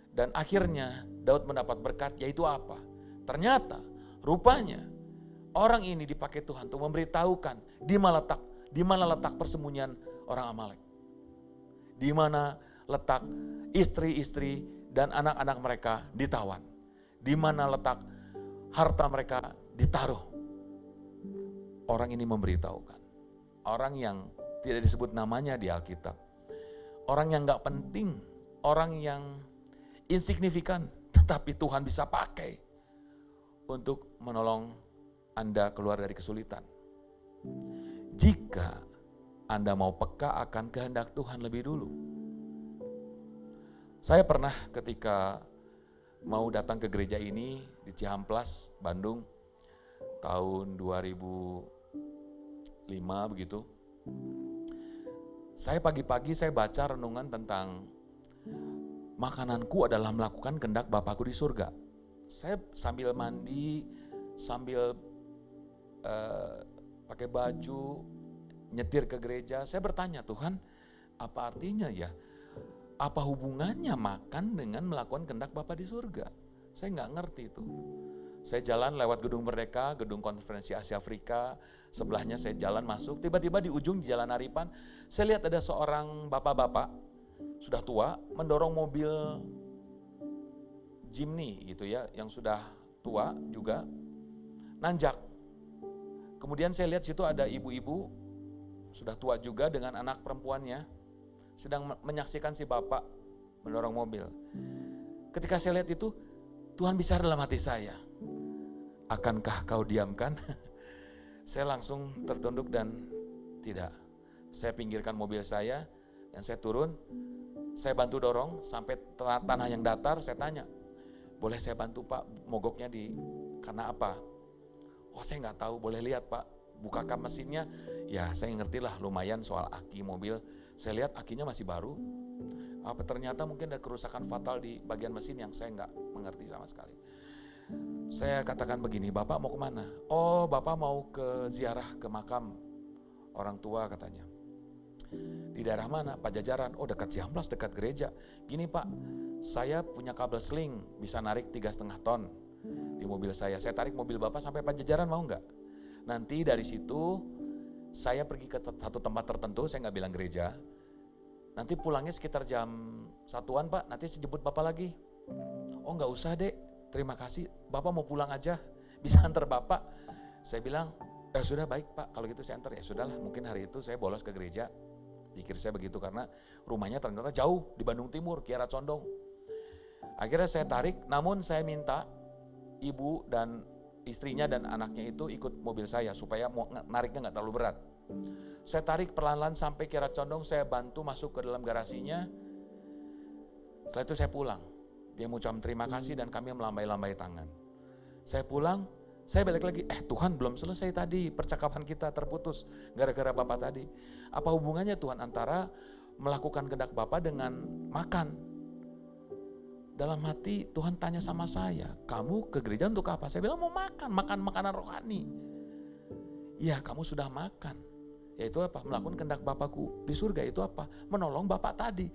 Dan akhirnya Daud mendapat berkat, yaitu apa? Ternyata rupanya orang ini dipakai Tuhan untuk memberitahukan di mana letak persembunyian orang Amalek. Di mana letak istri-istri dan anak-anak mereka ditawan. Di mana letak harta mereka ditaruh. Orang ini memberitahukan. Orang yang tidak disebut namanya di Alkitab. Orang yang gak penting. Orang yang insignifikan. Tetapi Tuhan bisa pakai untuk menolong Anda keluar dari kesulitan. Jika Anda mau peka akan kehendak Tuhan lebih dulu. Saya pernah ketika mau datang ke gereja ini di Cihamplas, Bandung, tahun 2005 begitu. Saya pagi-pagi saya baca renungan tentang makananku adalah melakukan kehendak Bapakku di surga. Saya sambil mandi, sambil pakai baju, nyetir ke gereja, saya bertanya, Tuhan, apa artinya ya? Apa hubungannya makan dengan melakukan kehendak Bapa di surga? Saya nggak ngerti itu. Saya jalan lewat gedung Merdeka, gedung konferensi Asia Afrika, sebelahnya saya jalan masuk, tiba-tiba di ujung Jalan Haripan, saya lihat ada seorang bapak-bapak, sudah tua, mendorong mobil Jimny gitu ya, yang sudah tua juga, nanjak. Kemudian saya lihat situ ada ibu-ibu, sudah tua juga dengan anak perempuannya, sedang menyaksikan si bapak mendorong mobil. Ketika saya lihat itu, Tuhan bicara dalam hati saya. Akankah kau diamkan? Saya langsung tertunduk dan tidak. Saya pinggirkan mobil saya dan saya turun. Saya bantu dorong sampai tanah yang datar. Saya tanya, boleh saya bantu Pak? Mogoknya karena apa? Oh saya nggak tahu, boleh lihat Pak. Buka kap mesinnya. Ya saya ngerti lah lumayan soal aki mobil. Saya lihat akinya masih baru. Apa ternyata mungkin ada kerusakan fatal di bagian mesin yang saya nggak mengerti sama sekali. Saya katakan begini, Bapak mau kemana? Oh Bapak mau ke ziarah ke makam orang tua katanya. Di daerah mana? Pajajaran. Oh dekat Ciamplas, dekat gereja. Gini Pak, saya punya kabel sling, bisa narik 3,5 ton di mobil saya. Saya tarik mobil Bapak sampai Pajajaran, mau nggak? Nanti dari situ saya pergi ke satu tempat tertentu, saya nggak bilang gereja. Nanti pulangnya sekitar jam 1-an Pak, nanti saya jemput Bapak lagi. Oh nggak usah Dek, terima kasih, Bapak mau pulang aja, bisa antar Bapak. Saya bilang, sudah baik Pak, kalau gitu saya antar. Ya sudahlah, mungkin hari itu saya bolos ke gereja. Pikir saya begitu karena rumahnya ternyata jauh di Bandung Timur, Kiara Condong. Akhirnya saya tarik, namun saya minta ibu dan istrinya dan anaknya itu ikut mobil saya supaya nariknya nggak terlalu berat. Saya tarik perlahan-lahan sampai Kiara Condong, saya bantu masuk ke dalam garasinya. Setelah itu saya pulang. Dia mengucapkan terima kasih dan kami melambai-lambai tangan. Saya pulang, saya balik lagi, Tuhan belum selesai tadi, percakapan kita terputus gara-gara Bapak tadi. Apa hubungannya Tuhan antara melakukan kehendak Bapak dengan makan? Dalam hati Tuhan tanya sama saya, kamu ke gereja untuk apa? Saya bilang mau makan makanan rohani. Ya kamu sudah makan, yaitu apa? Melakukan kehendak Bapakku di surga, itu apa? Menolong Bapak tadi.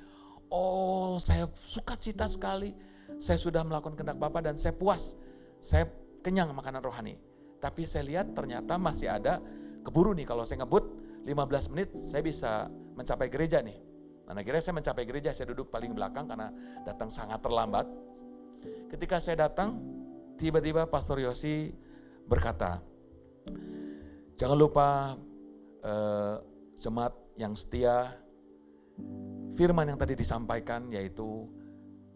Oh saya sukacita sekali, saya sudah melakukan kehendak Bapak dan saya puas, saya kenyang makanan rohani. Tapi saya lihat ternyata masih ada keburu nih, kalau saya ngebut 15 menit saya bisa mencapai gereja nih. Nah akhirnya saya mencapai gereja, saya duduk paling belakang karena datang sangat terlambat. Ketika saya datang, tiba-tiba Pastor Yosi berkata, jangan lupa jemaat yang setia, firman yang tadi disampaikan yaitu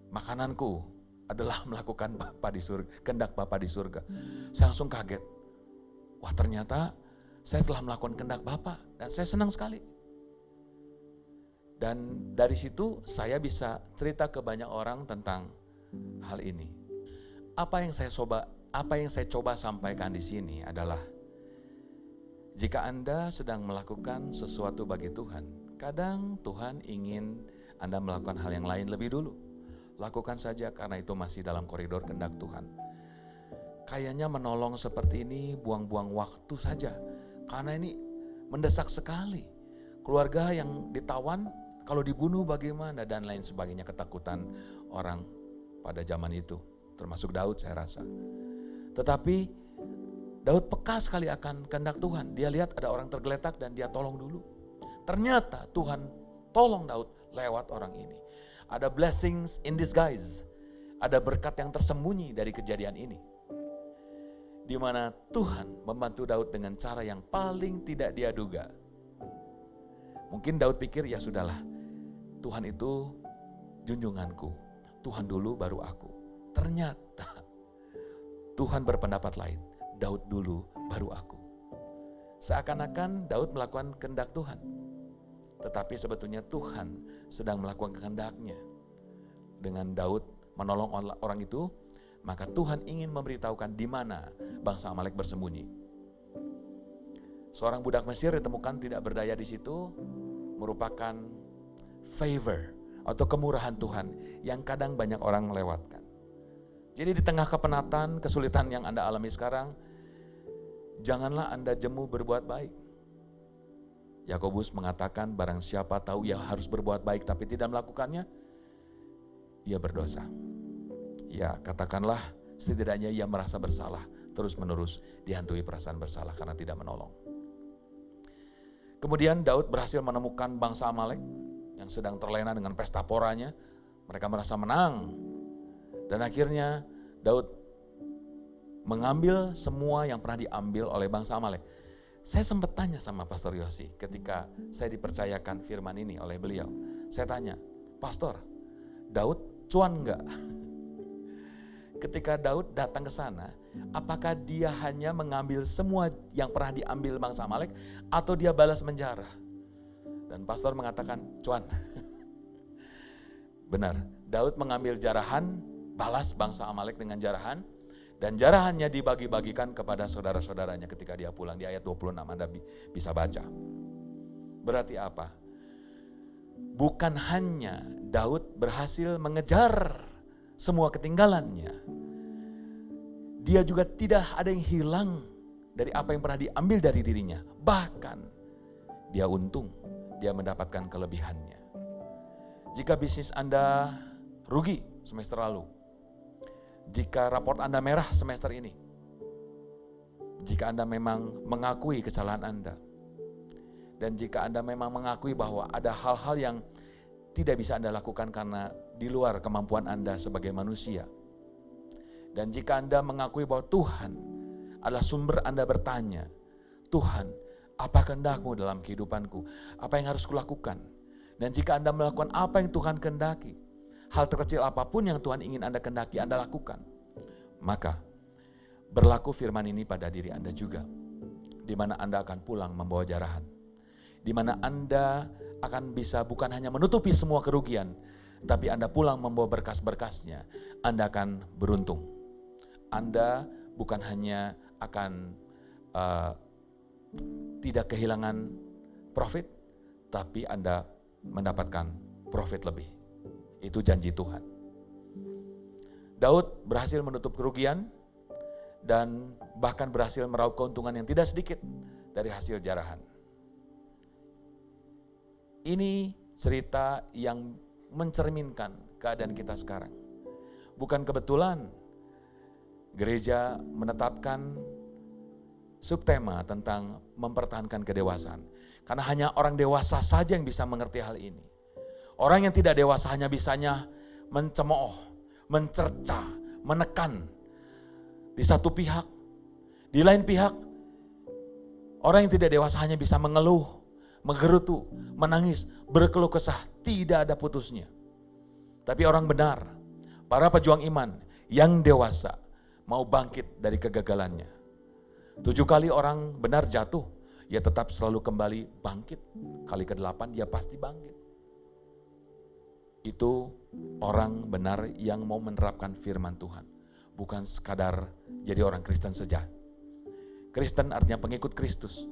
makananku adalah melakukan Bapa di surga, kehendak Bapa di surga. Saya langsung kaget. Wah ternyata saya telah melakukan kehendak Bapa dan saya senang sekali. Dan dari situ saya bisa cerita ke banyak orang tentang hal ini. Apa yang saya coba sampaikan di sini adalah jika Anda sedang melakukan sesuatu bagi Tuhan, kadang Tuhan ingin Anda melakukan hal yang lain lebih dulu. Lakukan saja karena itu masih dalam koridor kehendak Tuhan. Kayaknya menolong seperti ini buang-buang waktu saja karena ini mendesak sekali. Keluarga yang ditawan, kalau dibunuh bagaimana dan lain sebagainya, ketakutan orang pada zaman itu, termasuk Daud saya rasa. Tetapi Daud peka sekali akan kehendak Tuhan. Dia lihat ada orang tergeletak dan dia tolong dulu. Ternyata Tuhan tolong Daud lewat orang ini. Ada blessings in disguise. Ada berkat yang tersembunyi dari kejadian ini. Di mana Tuhan membantu Daud dengan cara yang paling tidak dia duga. Mungkin Daud pikir ya sudahlah, Tuhan itu junjunganku. Tuhan dulu baru aku. Ternyata Tuhan berpendapat lain. Daud dulu baru aku. Seakan-akan Daud melakukan kehendak Tuhan. Tetapi sebetulnya Tuhan sedang melakukan kehendaknya. Dengan Daud menolong orang itu, maka Tuhan ingin memberitahukan di mana bangsa Amalek bersembunyi. Seorang budak Mesir ditemukan tidak berdaya di situ, merupakan favor atau kemurahan Tuhan yang kadang banyak orang melewatkan. Jadi di tengah kepenatan, kesulitan yang Anda alami sekarang, janganlah Anda jemu berbuat baik. Yakobus mengatakan barang siapa tahu ia harus berbuat baik tapi tidak melakukannya, ia berdosa. Ya katakanlah setidaknya ia merasa bersalah, terus-menerus dihantui perasaan bersalah karena tidak menolong. Kemudian Daud berhasil menemukan bangsa Amalek yang sedang terlena dengan pesta poranya. Mereka merasa menang. Dan akhirnya Daud mengambil semua yang pernah diambil oleh bangsa Amalek. Saya sempat tanya sama Pastor Yosi ketika saya dipercayakan firman ini oleh beliau. Saya tanya, Pastor, Daud cuan enggak? Ketika Daud datang ke sana, apakah dia hanya mengambil semua yang pernah diambil bangsa Amalek atau dia balas menjarah? Dan pastor mengatakan, cuan. Benar, Daud mengambil jarahan, balas bangsa Amalek dengan jarahan, dan jarahannya dibagi-bagikan kepada saudara-saudaranya ketika dia pulang. Di ayat 26 Anda bisa baca. Berarti apa? Bukan hanya Daud berhasil mengejar semua ketinggalannya, dia juga tidak ada yang hilang dari apa yang pernah diambil dari dirinya. Bahkan dia untung, dia mendapatkan kelebihannya. Jika bisnis Anda rugi semester lalu, jika raport Anda merah semester ini, jika Anda memang mengakui kesalahan Anda, dan jika Anda memang mengakui bahwa ada hal-hal yang tidak bisa Anda lakukan karena di luar kemampuan Anda sebagai manusia, dan jika Anda mengakui bahwa Tuhan adalah sumber Anda bertanya, Tuhan, apa kehendak-Mu dalam kehidupanku? Apa yang harus kulakukan? Dan jika Anda melakukan apa yang Tuhan kehendaki, hal terkecil apapun yang Tuhan ingin Anda kehendaki, Anda lakukan. Maka berlaku firman ini pada diri Anda juga, di mana Anda akan pulang membawa jarahan, di mana Anda akan bisa bukan hanya menutupi semua kerugian, tapi Anda pulang membawa berkas-berkasnya. Anda akan beruntung. Anda bukan hanya akan tidak kehilangan profit, tapi Anda mendapatkan profit lebih. Itu janji Tuhan. Daud berhasil menutup kerugian dan bahkan berhasil meraup keuntungan yang tidak sedikit dari hasil jarahan. Ini cerita yang mencerminkan keadaan kita sekarang. Bukan kebetulan gereja menetapkan subtema tentang mempertahankan kedewasaan. Karena hanya orang dewasa saja yang bisa mengerti hal ini. Orang yang tidak dewasa hanya bisanya mencemooh, mencerca, menekan di satu pihak. Di lain pihak, orang yang tidak dewasa hanya bisa mengeluh, menggerutu, menangis, berkeluh kesah, tidak ada putusnya. Tapi orang benar, para pejuang iman yang dewasa mau bangkit dari kegagalannya. 7 kali orang benar jatuh, ia tetap selalu kembali bangkit. Kali ke-8 dia pasti bangkit. Itu orang benar yang mau menerapkan firman Tuhan. Bukan sekadar jadi orang Kristen saja. Kristen artinya pengikut Kristus.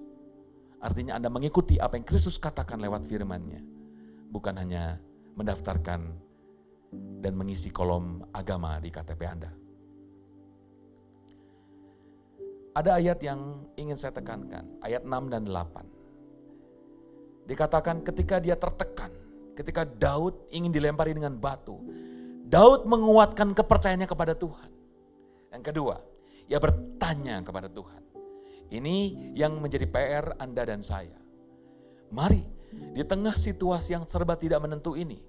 Artinya Anda mengikuti apa yang Kristus katakan lewat firman-Nya. Bukan hanya mendaftarkan dan mengisi kolom agama di KTP Anda. Ada ayat yang ingin saya tekankan, ayat 6 dan 8. Dikatakan ketika dia tertekan, ketika Daud ingin dilempari dengan batu, Daud menguatkan kepercayaannya kepada Tuhan. Yang kedua, ia bertanya kepada Tuhan. Ini yang menjadi PR Anda dan saya. Mari, di tengah situasi yang serba tidak menentu ini,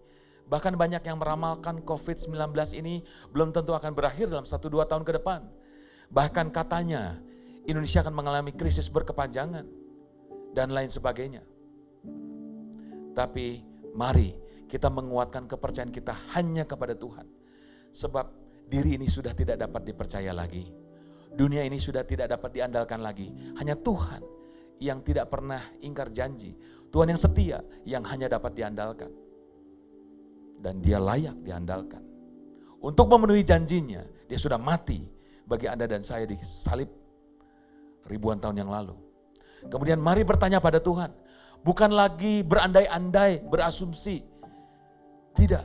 bahkan banyak yang meramalkan COVID-19 ini belum tentu akan berakhir dalam 1-2 tahun ke depan. Bahkan katanya Indonesia akan mengalami krisis berkepanjangan dan lain sebagainya. Tapi mari kita menguatkan kepercayaan kita hanya kepada Tuhan. Sebab diri ini sudah tidak dapat dipercaya lagi. Dunia ini sudah tidak dapat diandalkan lagi. Hanya Tuhan yang tidak pernah ingkar janji. Tuhan yang setia yang hanya dapat diandalkan. Dan dia layak diandalkan. Untuk memenuhi janjinya, dia sudah mati bagi Anda dan saya di salib ribuan tahun yang lalu. Kemudian mari bertanya pada Tuhan. Bukan lagi berandai-andai, berasumsi. Tidak.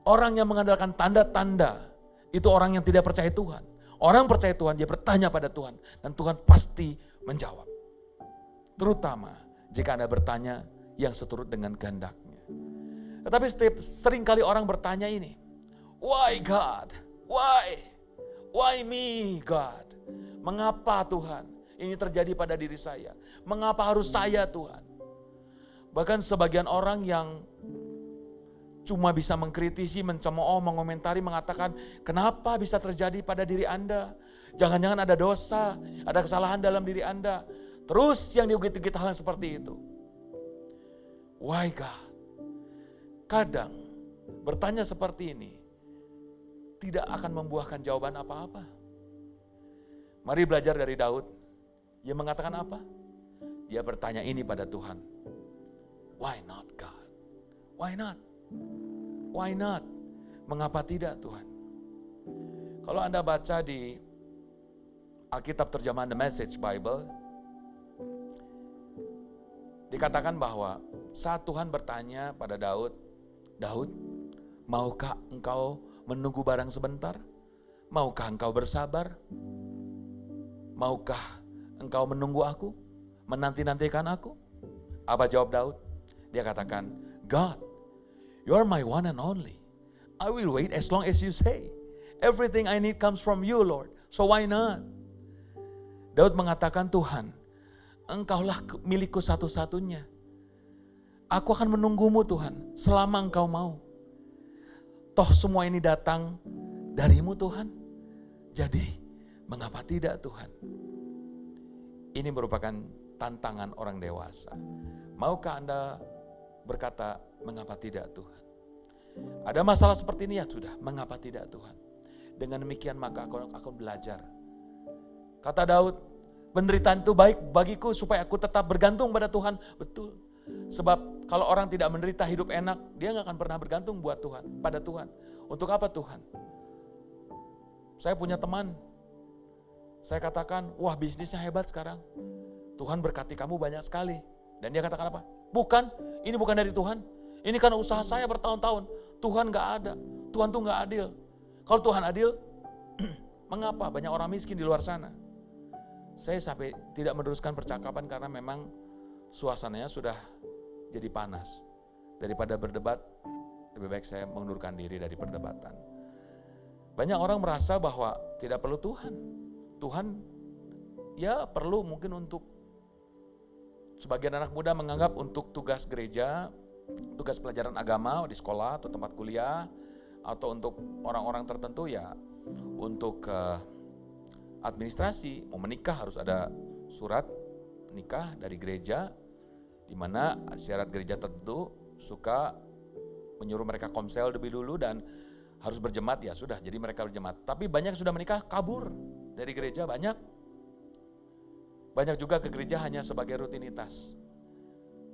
Orang yang mengandalkan tanda-tanda, itu orang yang tidak percaya Tuhan. Orang percaya Tuhan, dia bertanya pada Tuhan. Dan Tuhan pasti menjawab. Terutama jika Anda bertanya yang seturut dengan kehendak-Nya. Tetapi seringkali orang bertanya ini. Why God? Why? Why me, God? Mengapa Tuhan ini terjadi pada diri saya? Mengapa harus saya, Tuhan? Bahkan sebagian orang yang cuma bisa mengkritisi, mencemooh, mengomentari, mengatakan, kenapa bisa terjadi pada diri Anda? Jangan-jangan ada dosa, ada kesalahan dalam diri Anda. Terus yang diungkit-ungkit hal yang seperti itu. Why God? Kadang bertanya seperti ini tidak akan membuahkan jawaban apa-apa. Mari belajar dari Daud. Dia mengatakan apa? Dia bertanya ini pada Tuhan. Why not God? Why not? Why not? Mengapa tidak Tuhan? Kalau Anda baca di Alkitab terjemahan The Message Bible, dikatakan bahwa saat Tuhan bertanya pada Daud, Daud, maukah engkau menunggu barang sebentar? Maukah engkau bersabar? Maukah engkau menunggu aku? Menanti-nantikan aku? Apa jawab Daud? Dia katakan, God, you are my one and only. I will wait as long as you say. Everything I need comes from you, Lord. So why not? Daud mengatakan, Tuhan, engkaulah milikku satu-satunya. Aku akan menunggumu Tuhan, selama engkau mau. Toh semua ini datang darimu Tuhan. Jadi, mengapa tidak Tuhan? Ini merupakan tantangan orang dewasa. Maukah Anda berkata, mengapa tidak Tuhan? Ada masalah seperti ini, ya sudah, mengapa tidak Tuhan? Dengan demikian maka aku akan belajar. Kata Daud, penderitaan itu baik bagiku supaya aku tetap bergantung pada Tuhan. Betul. Sebab kalau orang tidak menderita hidup enak, dia gak akan pernah bergantung buat Tuhan, pada Tuhan. Untuk apa Tuhan? Saya punya teman, saya katakan, wah bisnisnya hebat sekarang. Tuhan berkati kamu banyak sekali. Dan dia katakan apa? Bukan, ini bukan dari Tuhan. Ini kan usaha saya bertahun-tahun. Tuhan gak ada, Tuhan tuh gak adil. Kalau Tuhan adil, mengapa banyak orang miskin di luar sana? Saya sampai tidak meneruskan percakapan karena memang suasananya sudah jadi panas. Daripada berdebat, lebih baik saya mengundurkan diri dari perdebatan. Banyak orang merasa bahwa tidak perlu Tuhan. Tuhan ya perlu mungkin untuk sebagian anak muda menganggap untuk tugas gereja, tugas pelajaran agama di sekolah atau tempat kuliah, atau untuk orang-orang tertentu ya untuk administrasi, mau menikah harus ada surat nikah dari gereja, di mana syarat gereja tertentu suka menyuruh mereka komsel lebih dulu dan harus berjemaat, ya sudah, jadi mereka berjemaat. Tapi banyak yang sudah menikah kabur dari gereja, banyak juga ke gereja hanya sebagai rutinitas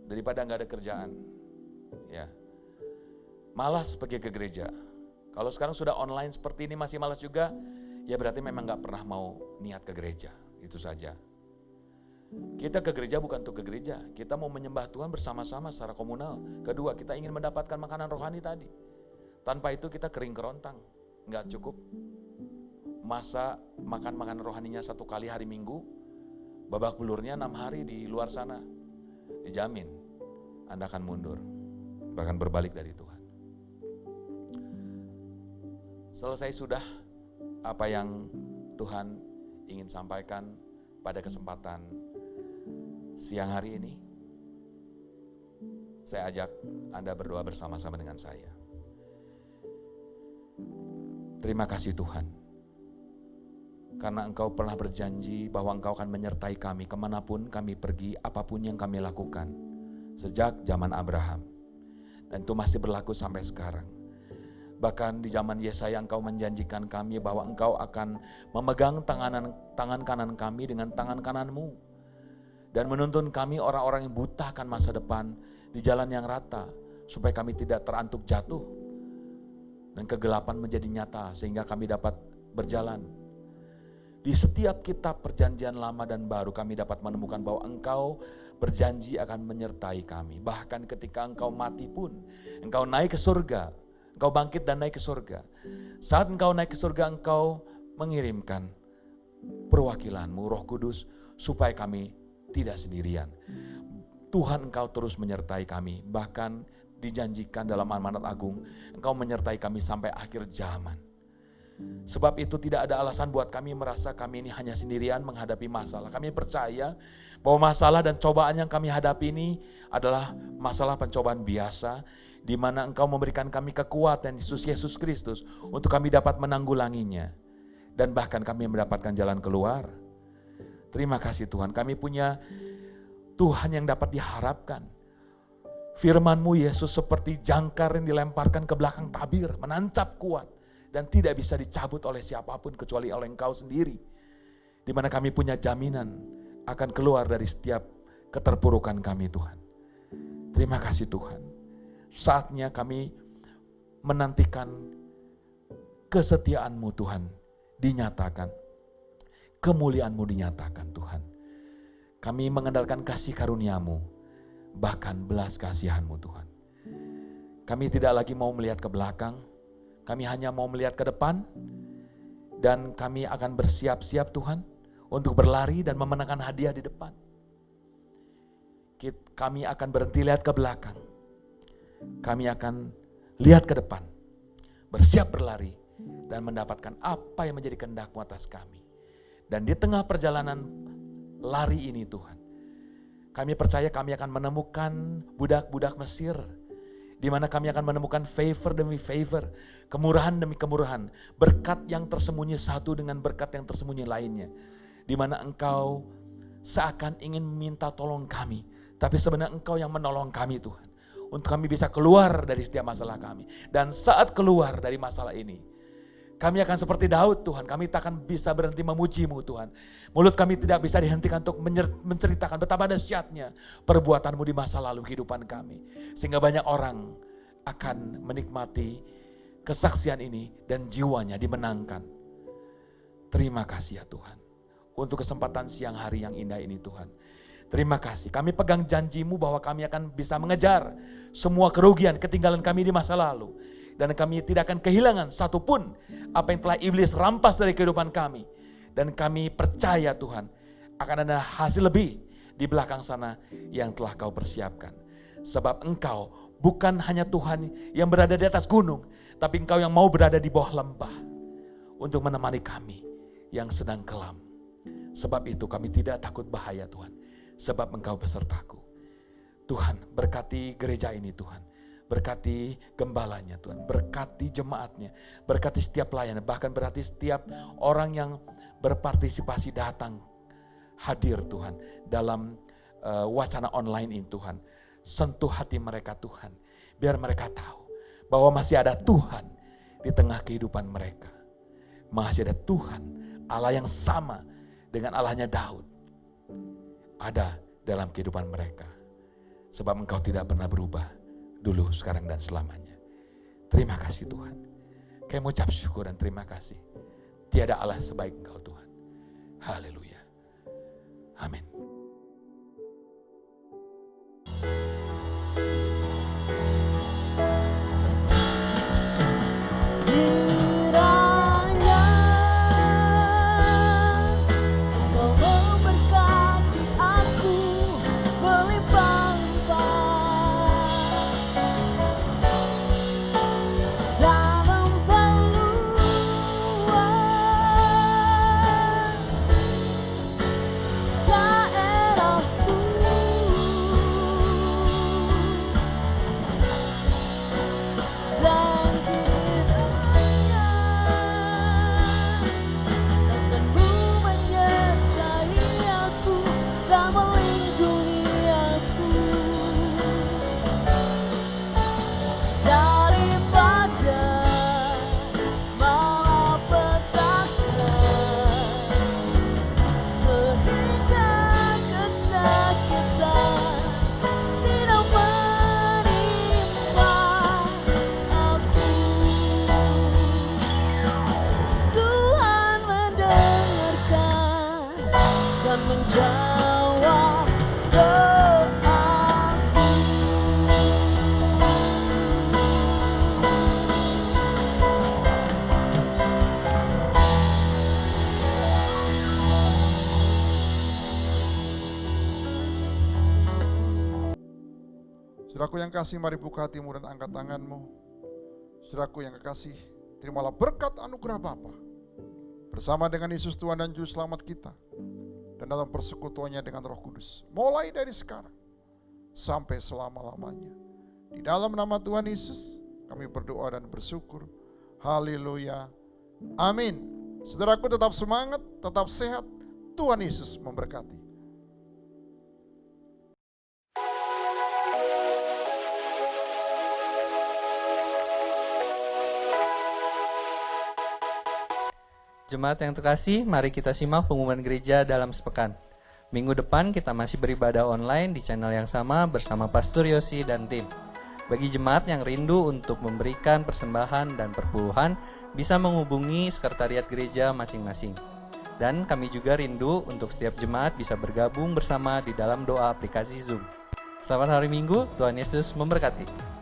daripada nggak ada kerjaan, ya malas pergi ke gereja. Kalau sekarang sudah online seperti ini masih malas juga, ya berarti memang gak pernah mau niat ke gereja, itu saja. Kita ke gereja bukan untuk ke gereja, kita mau menyembah Tuhan bersama-sama secara komunal. Kedua, kita ingin mendapatkan makanan rohani tadi. Tanpa itu kita kering kerontang, gak cukup. Masa makan makanan rohaninya 1 kali hari Minggu, babak belurnya 6 hari di luar sana. Dijamin, Anda akan mundur, bahkan berbalik dari Tuhan. Selesai sudah apa yang Tuhan ingin sampaikan pada kesempatan siang hari ini. Saya ajak Anda berdoa bersama-sama dengan saya. Terima kasih Tuhan, karena Engkau pernah berjanji bahwa Engkau akan menyertai kami kemanapun kami pergi, apapun yang kami lakukan, sejak zaman Abraham. Dan itu masih berlaku sampai sekarang. Bahkan di zaman Yesaya Engkau menjanjikan kami bahwa Engkau akan memegang tangan kanan kami dengan tangan kanan-Mu. Dan menuntun kami orang-orang yang buta akan masa depan di jalan yang rata. Supaya kami tidak terantuk jatuh. Dan kegelapan menjadi nyata sehingga kami dapat berjalan. Di setiap kitab perjanjian lama dan baru kami dapat menemukan bahwa Engkau berjanji akan menyertai kami. Bahkan ketika Engkau mati pun, Engkau naik ke surga. Engkau bangkit dan naik ke surga. Saat Engkau naik ke surga, Engkau mengirimkan perwakilan-Mu, Roh Kudus, supaya kami tidak sendirian. Tuhan Engkau terus menyertai kami, bahkan dijanjikan dalam amanat agung, Engkau menyertai kami sampai akhir zaman. Sebab itu tidak ada alasan buat kami merasa kami ini hanya sendirian menghadapi masalah. Kami percaya bahwa masalah dan cobaan yang kami hadapi ini adalah masalah pencobaan biasa, di mana Engkau memberikan kami kekuatan Yesus Kristus untuk kami dapat menanggulanginya. Dan bahkan kami mendapatkan jalan keluar. Terima kasih Tuhan, kami punya Tuhan yang dapat diharapkan. Firman-Mu Yesus seperti jangkar yang dilemparkan ke belakang tabir, menancap kuat dan tidak bisa dicabut oleh siapapun kecuali oleh Engkau sendiri. Di mana kami punya jaminan akan keluar dari setiap keterpurukan kami Tuhan. Terima kasih Tuhan. Saatnya kami menantikan kesetiaan-Mu Tuhan dinyatakan. Kemuliaan-Mu dinyatakan Tuhan. Kami mengandalkan kasih karunia-Mu, bahkan belas kasihan-Mu Tuhan. Kami tidak lagi mau melihat ke belakang, kami hanya mau melihat ke depan, dan kami akan bersiap-siap Tuhan untuk berlari dan memenangkan hadiah di depan. Kami akan berhenti lihat ke belakang, kami akan lihat ke depan, bersiap berlari dan mendapatkan apa yang menjadi kehendak-Mu atas kami. Dan di tengah perjalanan lari ini Tuhan, kami percaya kami akan menemukan budak-budak Mesir, di mana kami akan menemukan favor demi favor, kemurahan demi kemurahan, berkat yang tersembunyi satu dengan berkat yang tersembunyi lainnya. Di mana Engkau seakan ingin meminta tolong kami, tapi sebenarnya Engkau yang menolong kami Tuhan, untuk kami bisa keluar dari setiap masalah kami. Dan saat keluar dari masalah ini, kami akan seperti Daud Tuhan, kami tak akan bisa berhenti memuji-Mu Tuhan. Mulut kami tidak bisa dihentikan untuk menceritakan betapa dahsyatnya perbuatan-Mu di masa lalu kehidupan kami. Sehingga banyak orang akan menikmati kesaksian ini dan jiwanya dimenangkan. Terima kasih ya Tuhan, untuk kesempatan siang hari yang indah ini Tuhan. Terima kasih, kami pegang janji-Mu bahwa kami akan bisa mengejar semua kerugian, ketinggalan kami di masa lalu. Dan kami tidak akan kehilangan satupun apa yang telah iblis rampas dari kehidupan kami. Dan kami percaya Tuhan, akan ada hasil lebih di belakang sana yang telah Kau persiapkan. Sebab Engkau bukan hanya Tuhan yang berada di atas gunung, tapi Engkau yang mau berada di bawah lembah untuk menemani kami yang sedang kelam. Sebab itu kami tidak takut bahaya Tuhan, sebab Engkau besertaku. Tuhan, berkati gereja ini Tuhan. Berkati gembalanya Tuhan, berkati jemaatnya, berkati setiap pelayan, bahkan berkati setiap orang yang berpartisipasi datang hadir Tuhan dalam wacana online ini Tuhan. Sentuh hati mereka Tuhan, biar mereka tahu bahwa masih ada Tuhan di tengah kehidupan mereka. Masih ada Tuhan, Allah yang sama dengan Allahnya Daud, ada dalam kehidupan mereka. Sebab Engkau tidak pernah berubah, dulu, sekarang, dan selamanya. Terima kasih Tuhan. Kami mengucap syukur dan terima kasih. Tiada Allah sebaik Engkau Tuhan. Haleluya. Amin.
Kiranya Kau memberkati aku berlimpah-limpah dalam peluang daerahku. Dan kiranya tanganmu menyertai aku dan melindungi aku daripada malapetaka, sehingga kesakitan tidak menimpa aku. Tuhan mendengarkan dan menjawab doaku.
Saudaraku yang kasih, mari buka hatimu dan angkat tanganmu. Saudaraku yang kekasih, terimalah berkat anugerah Bapa bersama dengan Yesus Tuhan dan Juru Selamat kita, dan dalam persekutuannya dengan Roh Kudus, mulai dari sekarang sampai selama-lamanya. Di dalam nama Tuhan Yesus kami berdoa dan bersyukur. Haleluya. Amin. Saudaraku, tetap semangat, tetap sehat. Tuhan Yesus memberkati.
Jemaat yang terkasih, mari kita simak pengumuman gereja dalam sepekan. Minggu depan kita masih beribadah online di channel yang sama bersama Pastor Yosi dan tim. Bagi jemaat yang rindu untuk memberikan persembahan dan perpuluhan, bisa menghubungi sekretariat gereja masing-masing. Dan kami juga rindu untuk setiap jemaat bisa bergabung bersama di dalam doa aplikasi Zoom. Selamat hari Minggu, Tuhan Yesus memberkati.